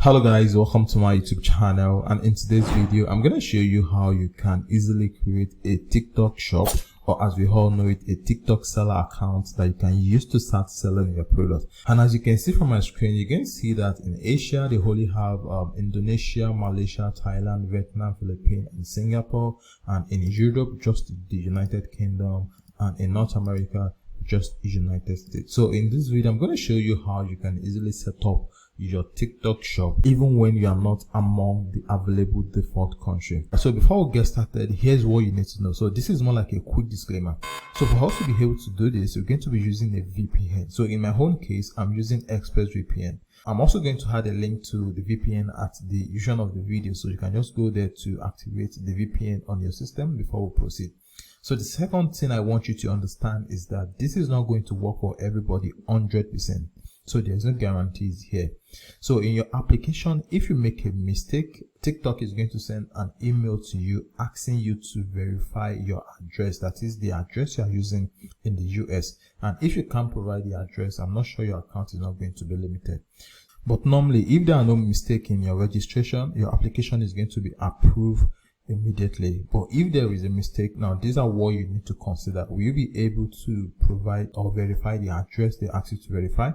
Hello guys, welcome to my YouTube channel, and in today's video I'm going to show you how you can easily create a TikTok shop, or as we all know it, a TikTok seller account that you can use to start selling your product. And as you can see from my screen, you can see that in Asia they only have Indonesia, Malaysia, Thailand, Vietnam, Philippines and Singapore, and in Europe just the United Kingdom, and in North America just the United States. So in this video I'm going to show you how you can easily set up your TikTok shop even when you are not among the available default country. So before we get started, here's what you need to know. So this is more like a quick disclaimer. So for us to be able to do this, we're going to be using a VPN. So in my own case, I'm using ExpressVPN. I'm also going to add a link to the VPN at the description of the video, so you can just go there to activate the VPN on your system before we proceed. So the second thing I want you to understand is that this is not going to work for everybody 100%. So there's no guarantees here. So in your application, if you make a mistake, TikTok is going to send an email to you asking you to verify your address, that is the address you are using in the US. And if you can't provide the address, I'm not sure your account is not going to be limited. But normally, if there are no mistake in your registration, your application is going to be approved immediately. But if there is a mistake, now these are what you need to consider. Will you be able to provide or verify the address they ask you to verify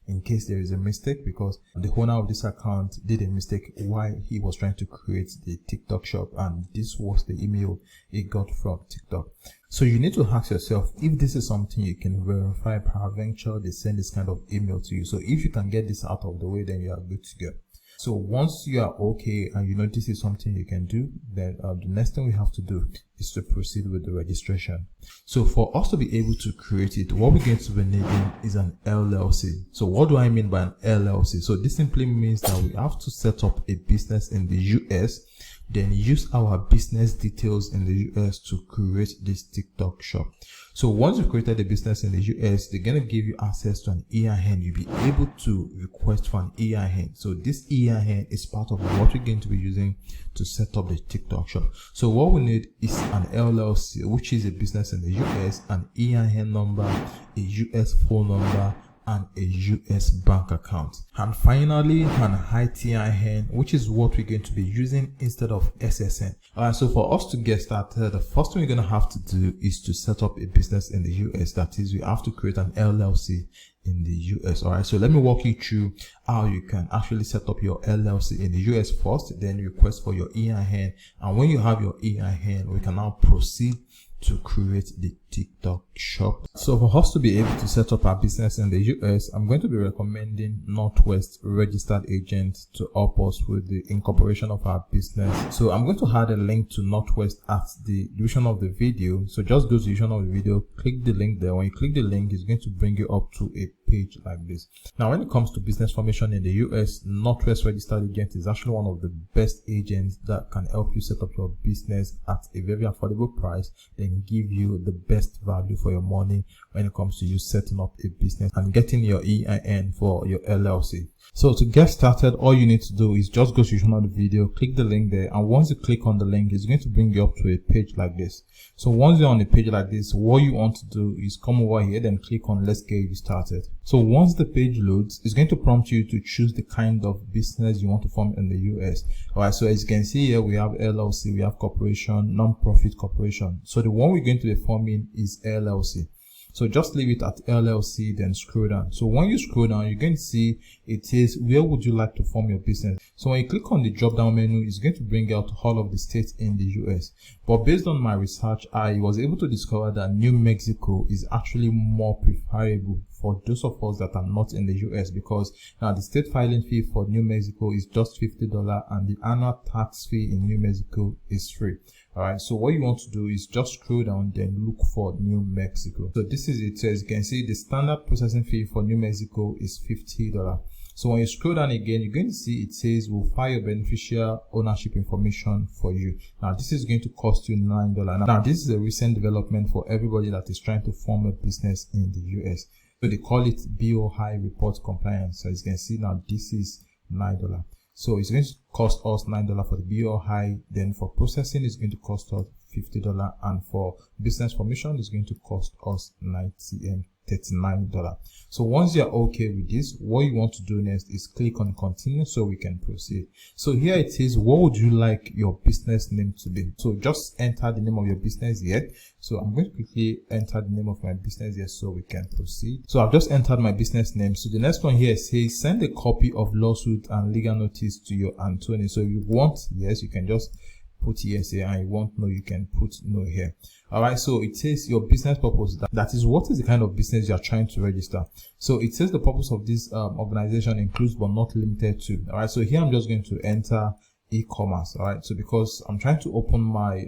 in case there is a mistake? Because the owner of this account did a mistake while he was trying to create the TikTok shop, and this was the email he got from TikTok. So you need to ask yourself if this is something you can verify. Peradventure they send this kind of email to you. So if you can get this out of the way, then you are good to go. So once you are okay and you know this is something you can do, then the next thing we have to do is to proceed with the registration. So for us to be able to create it, what we're going to be needing is an LLC. So what do I mean by an LLC? So this simply means that we have to set up a business in the US, then use our business details in the US to create this TikTok shop. So once you've created a business in the US, they're going to give you access to an EIN. You'll be able to request for an EIN. So this EIN is part of what we're going to be using to set up the TikTok shop. So what we need is an LLC, which is a business in the US, an EIN number, a US phone number, and a US bank account. And finally, an ITIN, which is what we're going to be using instead of SSN. Alright, so for us to get started, the first thing we're going to have to do is to set up a business in the US. That is, we have to create an LLC in the US. Alright, so let me walk you through how you can actually set up your LLC in the US first, then request for your EIN. And when you have your EIN, we can now proceed to create the TikTok shop. So for us to be able to set up our business in the US, I'm going to be recommending Northwest registered agent to help us with the incorporation of our business. So I'm going to add a link to Northwest at the description of the video. So just go to the description of the video, click the link there. When you click the link, it's going to bring you up to a page like this. Now when it comes to business formation in the US, Northwest registered agent is actually one of the best agents that can help you set up your business at a very affordable price, then give you the best value for your money when it comes to you setting up a business and getting your EIN for your LLC. So to get started, all you need to do is just go to the video, click the link there, and once you click on the link, it's going to bring you up to a page like this. So once you're on a page like this, what you want to do is come over here, then click on let's get you started. So once the page loads, it's going to prompt you to choose the kind of business you want to form in the US. Alright, so as you can see here, we have LLC, we have corporation, non-profit corporation. So the one we're going to be forming is LLC. So just leave it at LLC, then scroll down. So when you scroll down, you're going to see it says, where would you like to form your business? So when you click on the drop down menu, it's going to bring out all of the states in the US. But based on my research, I was able to discover that New Mexico is actually more preferable for those of us that are not in the US, because now the state filing fee for New Mexico is just $50 and the annual tax fee in New Mexico is free. Alright, so what you want to do is just scroll down, then look for New Mexico. So this is it. So as you can see, the standard processing fee for New Mexico is $50. So when you scroll down again, you're going to see it says we'll file your beneficial ownership information for you. Now this is going to cost you $9. Now this is a recent development for everybody that is trying to form a business in the US. So they call it BOI report compliance. So as you can see now, this is $9. So it's going to cost us $9 for the BOI. Then for processing, it's going to cost us $50, and for business formation, it's going to cost us $90. $39. So once you're okay with this, what you want to do next is click on continue so we can proceed. So here it is, what would you like your business name to be? So just enter the name of your business here. So I'm going to quickly enter the name of my business here so we can proceed. So I've just entered my business name. So the next one here says send a copy of lawsuit and legal notice to your attorney. So if you want yes, you can just put yes here, and you want no, you can put no here. All right, so it says your business purpose, that is what is the kind of business you are trying to register. So it says the purpose of this organization includes but not limited to. All right, so here I'm just going to enter e-commerce. All right, so because I'm trying to open my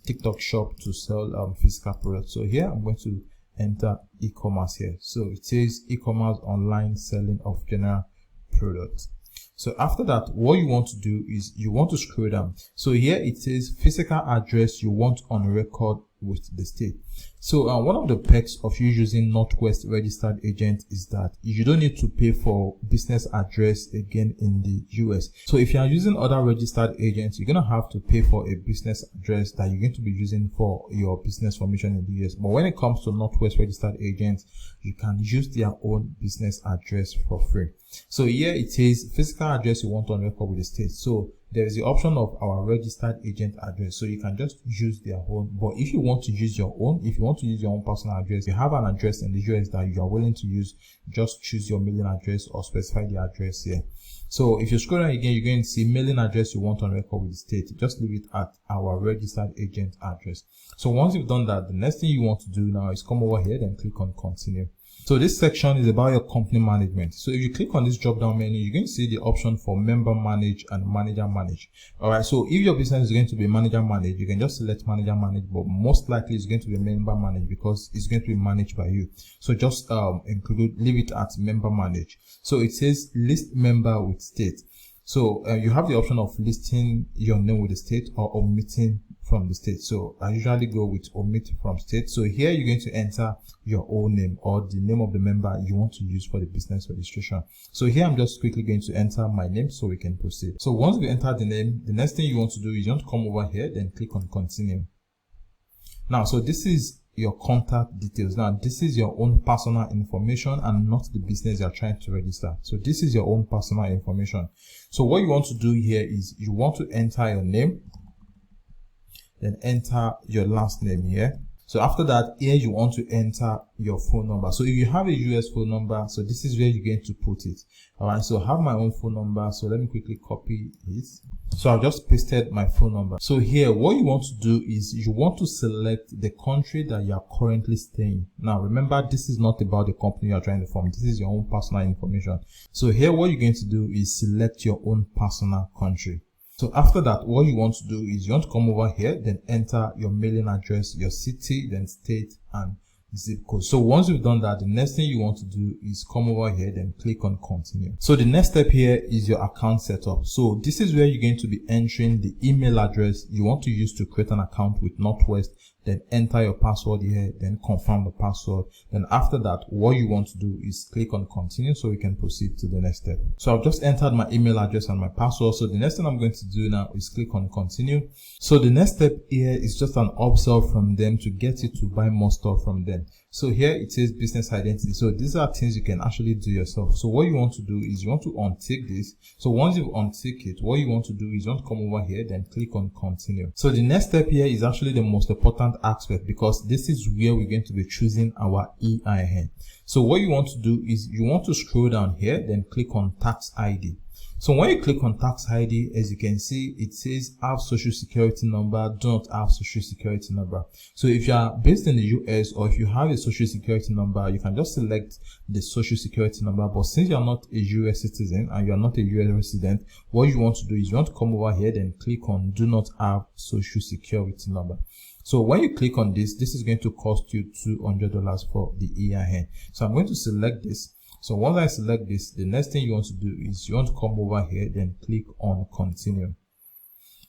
TikTok shop to sell physical products, so here I'm going to enter e-commerce here. So it says e-commerce online selling of general products. So after that, what you want to do is you want to scroll down. So here it says physical address you want on record with the state. So one of the perks of you using Northwest registered agent is that you don't need to pay for business address again in the US. So if you are using other registered agents, you're going to have to pay for a business address that you're going to be using for your business formation in the US. But when it comes to Northwest registered agents, you can use their own business address for free. So here it says physical address you want on record with the state. So there is the option of our registered agent address, so you can just use their own. But if you want to use your own, if you want to use your own personal address, you have an address in the US that you are willing to use, just choose your mailing address or specify the address here. So if you scroll down again, you're going to see mailing address you want on record with the state. Just leave it at our registered agent address. So once you've done that, the next thing you want to do now is come over here, then click on continue. So this section is about your company management. So if you click on this drop down menu, you're going to see the option for member manage and manager manage. All right. So if your business is going to be manager manage, you can just select manager manage, but most likely it's going to be member manage because it's going to be managed by you. So just leave it at member manage. So it says list member with state. So you have the option of listing your name with the state or omitting from the state. So I usually go with omit from state. So here you're going to enter your own name or the name of the member you want to use for the business registration. So here I'm just quickly going to enter my name so we can proceed. So once we enter the name, the next thing you want to do is you want to come over here, then click on continue. Now, so this is your contact details. Now, this is your own personal information and not the business you're trying to register. So this is your own personal information. So what you want to do here is you want to enter your name, then enter your last name here. So after that, here you want to enter your phone number. So if you have a US phone number, so this is where you're going to put it. All right, so I have my own phone number. So let me quickly copy it. So I've just pasted my phone number. So here, what you want to do is you want to select the country that you are currently staying. Now, remember, this is not about the company you are trying to form. This is your own personal information. So here, what you're going to do is select your own personal country. So after that, what you want to do is you want to come over here, then enter your mailing address, your city, then state, and zip code. So once you've done that, the next thing you want to do is come over here, then click on continue. So the next step here is your account setup. So this is where you're going to be entering the email address you want to use to create an account with Northwest, then enter your password here, then confirm the password. Then after that, what you want to do is click on continue so we can proceed to the next step. So I've just entered my email address and my password. So the next thing I'm going to do now is click on continue. So the next step here is just an upsell from them to get you to buy more stuff from them. So here it says business identity. So these are things you can actually do yourself. So what you want to do is you want to untick this. So once you untick it, what you want to do is you want to come over here, then click on continue. So the next step here is actually the most important aspect because this is where we're going to be choosing our EIN. So what you want to do is you want to scroll down here, then click on tax ID. So when you click on tax ID, as you can see, it says have social security number, do not have social security number. So if you are based in the US or if you have a social security number, you can just select the social security number. But since you are not a US citizen and you are not a US resident, what you want to do is you want to come over here, then click on do not have social security number. So when you click on this, this is going to cost you $200 for the EIN. So I'm going to select this. So once I select this, the next thing you want to do is you want to come over here, then click on continue.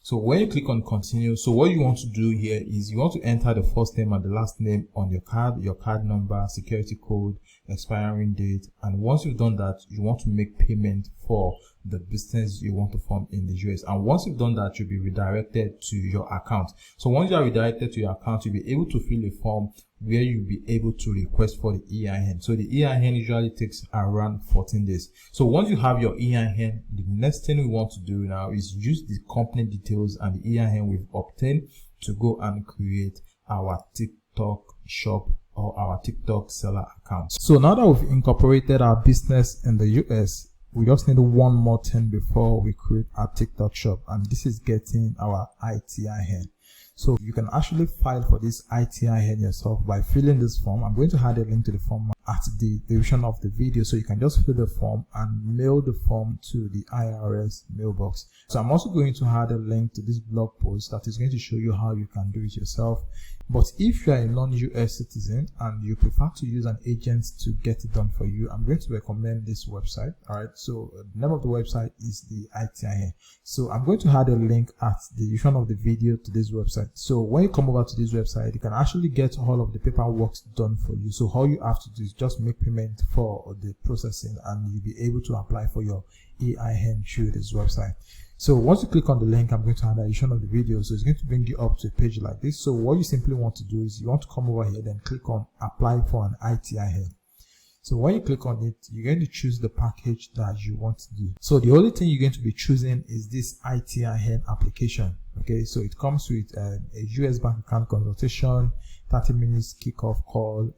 So when you click on continue, so what you want to do here is you want to enter the first name and the last name on your card number, security code, expiring date. And once you've done that, you want to make payment for the business you want to form in the US. And once you've done that, you'll be redirected to your account. So once you are redirected to your account, you'll be able to fill a form where you'll be able to request for the EIN. So the EIN usually takes around 14 days. So once you have your EIN, the next thing we want to do now is use the company details and the EIN we've obtained to go and create our TikTok shop or our TikTok seller account. So now that we've incorporated our business in the US, we just need one more thing before we create our TikTok shop, and this is getting our ITIN. So you can actually file for this ITIN yourself by filling this form. I'm going to add a link to the form at the description of the video, so you can just fill the form and mail the form to the IRS mailbox. So I'm also going to add a link to this blog post that is going to show you how you can do it yourself. But if you are a non-US citizen and you prefer to use an agent to get it done for you, I'm going to recommend this website. All right, so the name of the website is the ITIN. So I'm going to add a link at the description of the video to this website. So when you come over to this website, you can actually get all of the paperwork done for you. So all you have to do is just make payment for the processing, and you'll be able to apply for your EIN through this website. So once you click on the link, I'm going to add a description of the video. So it's going to bring you up to a page like this. So what you simply want to do is you want to come over here, then click on apply for an ITIN. So when you click on it, you're going to choose the package that you want to do. So the only thing you're going to be choosing is this ITIN application. Okay, so it comes with a US bank account consultation, 30 minutes kickoff call,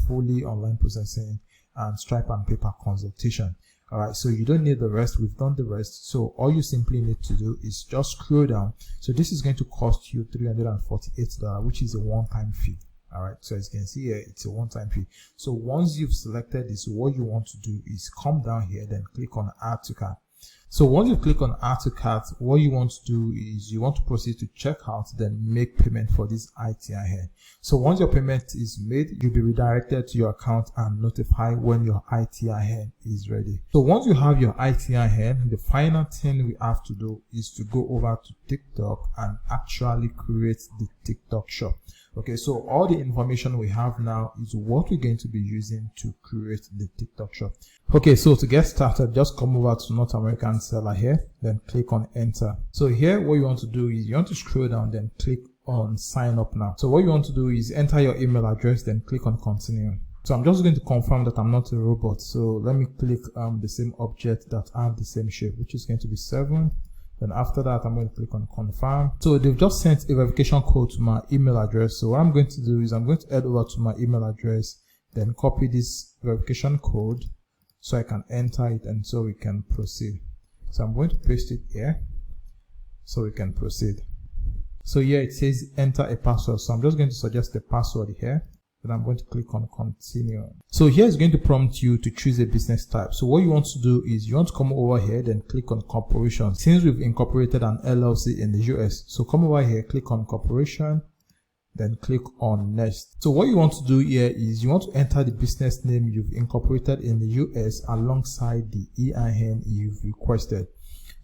fully online processing, and Stripe and PayPal consultation. All right, so you don't need the rest. We've done the rest. So all you simply need to do is just scroll down. So this is going to cost you $348, which is a one-time fee. All right, so as you can see here, it's a one-time fee. So once you've selected this, what you want to do is come down here, then click on add to cart. So once you click on add to cart, what you want to do is you want to proceed to checkout, then make payment for this ITIN. So once your payment is made, you'll be redirected to your account and notified when your ITIN is ready. So once you have your ITIN, the final thing we have to do is to go over to TikTok and actually create the TikTok shop. Okay, so all the information we have now is what we're going to be using to create the TikTok shop. Okay, so to get started, just come over to North American Seller here, then click on enter. So here, what you want to do is you want to scroll down, then click on sign up now. So what you want to do is enter your email address, then click on continue. So I'm just going to confirm that I'm not a robot. So let me click the same object that have the same shape, which is going to be 7. Then after that, I'm going to click on confirm. So they've just sent a verification code to my email address. So what I'm going to do is I'm going to head over to my email address, then copy this verification code so I can enter it and so we can proceed. So I'm going to paste it here so we can proceed. So here it says enter a password. So I'm just going to suggest the password here. Then I'm going to click on continue. So here it's going to prompt you to choose a business type. So what you want to do is you want to come over here, then click on corporation. Since we've incorporated an LLC in the US, so come over here, click on corporation, then click on next. So what you want to do here is you want to enter the business name you've incorporated in the US alongside the EIN you've requested.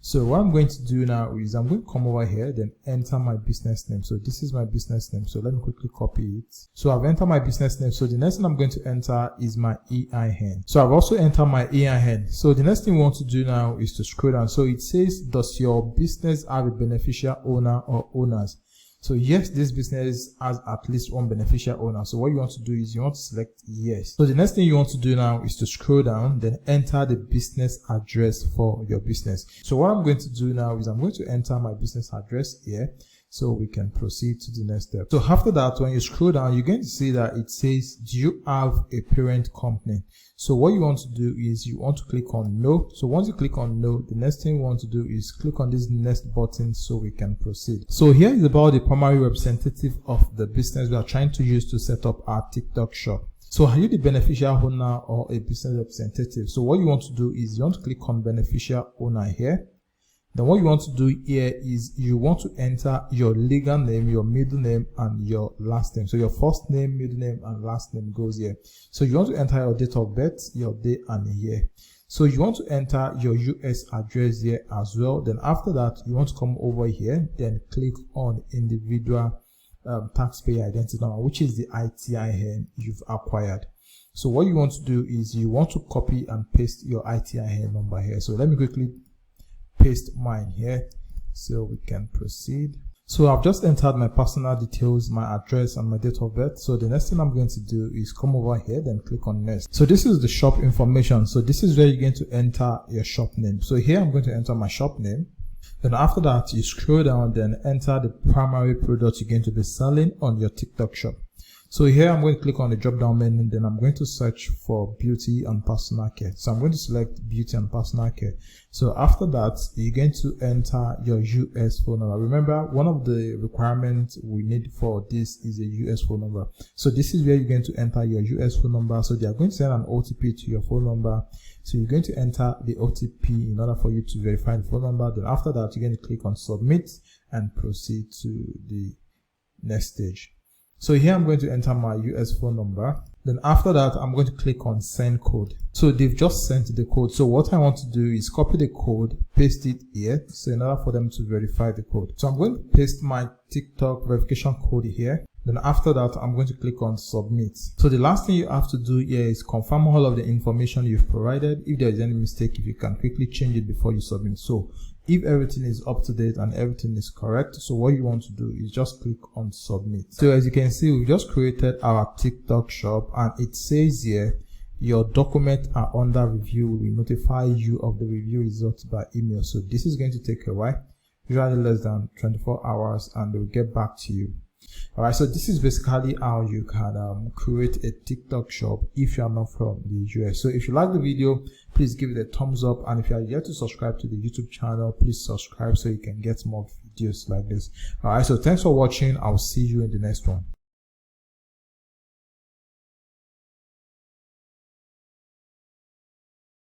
So what I'm going to do now is I'm going to come over here, then enter my business name. So this is my business name. So let me quickly copy it. So I've entered my business name. So the next thing I'm going to enter is my EIN. So I've also entered my EIN. So the next thing we want to do now is to scroll down. So it says, does your business have a beneficial owner or owners? So yes, this business has at least one beneficial owner. So what you want to do is you want to select yes. So the next thing you want to do now is to scroll down, then enter the business address for your business. So what I'm going to do now is I'm going to enter my business address here so we can proceed to the next step. So after that, when you scroll down, you're going to see that it says, do you have a parent company? So what you want to do is you want to click on no. So once you click on no, the next thing you want to do is click on this next button so we can proceed. So here is about the primary representative of the business we are trying to use to set up our TikTok shop. So are you the beneficial owner or a business representative? So what you want to do is you want to click on beneficial owner here. Then what you want to do here is you want to enter your legal name, your middle name, and your last name. So your first name, middle name, and last name goes here. So you want to enter your date of birth, your day and year. So you want to enter your US address here as well. Then after that, you want to come over here, then click on individual taxpayer identity number, which is the ITIN you've acquired. So what you want to do is you want to copy and paste your ITIN number here. So let me quickly paste mine here so we can proceed. So I've just entered my personal details, my address and my date of birth. So the next thing I'm going to do is come over here, then click on next. So this is the shop information. So this is where you're going to enter your shop name. So here I'm going to enter my shop name. Then after that, you scroll down, then enter the primary product you're going to be selling on your TikTok shop. So here I'm going to click on the drop down menu, then I'm going to search for beauty and personal care. So I'm going to select beauty and personal care. So after that, you're going to enter your US phone number. Remember, one of the requirements we need for this is a US phone number. So this is where you're going to enter your US phone number. So they are going to send an OTP to your phone number. So you're going to enter the OTP in order for you to verify the phone number. Then after that, you're going to click on submit and proceed to the next stage. So here I'm going to enter my US phone number. Then after that, I'm going to click on send code. So they've just sent the code. So what I want to do is copy the code, paste it here. So in order for them to verify the code. So I'm going to paste my TikTok verification code here. Then after that, I'm going to click on submit. So the last thing you have to do here is confirm all of the information you've provided. If there is any mistake, if you can quickly change it before you submit. So if everything is up to date and everything is correct, so what you want to do is just click on submit. So as you can see, we just created our TikTok shop and it says here, your documents are under review. We will notify you of the review results by email. So this is going to take a while, usually less than 24 hours, and they will get back to you. Alright, so this is basically how you can create a TikTok shop if you are not from the US. So if you like the video, please give it a thumbs up, and if you are yet to subscribe to the YouTube channel, please subscribe so you can get more videos like this. Alright, so thanks for watching. I'll see you in the next one.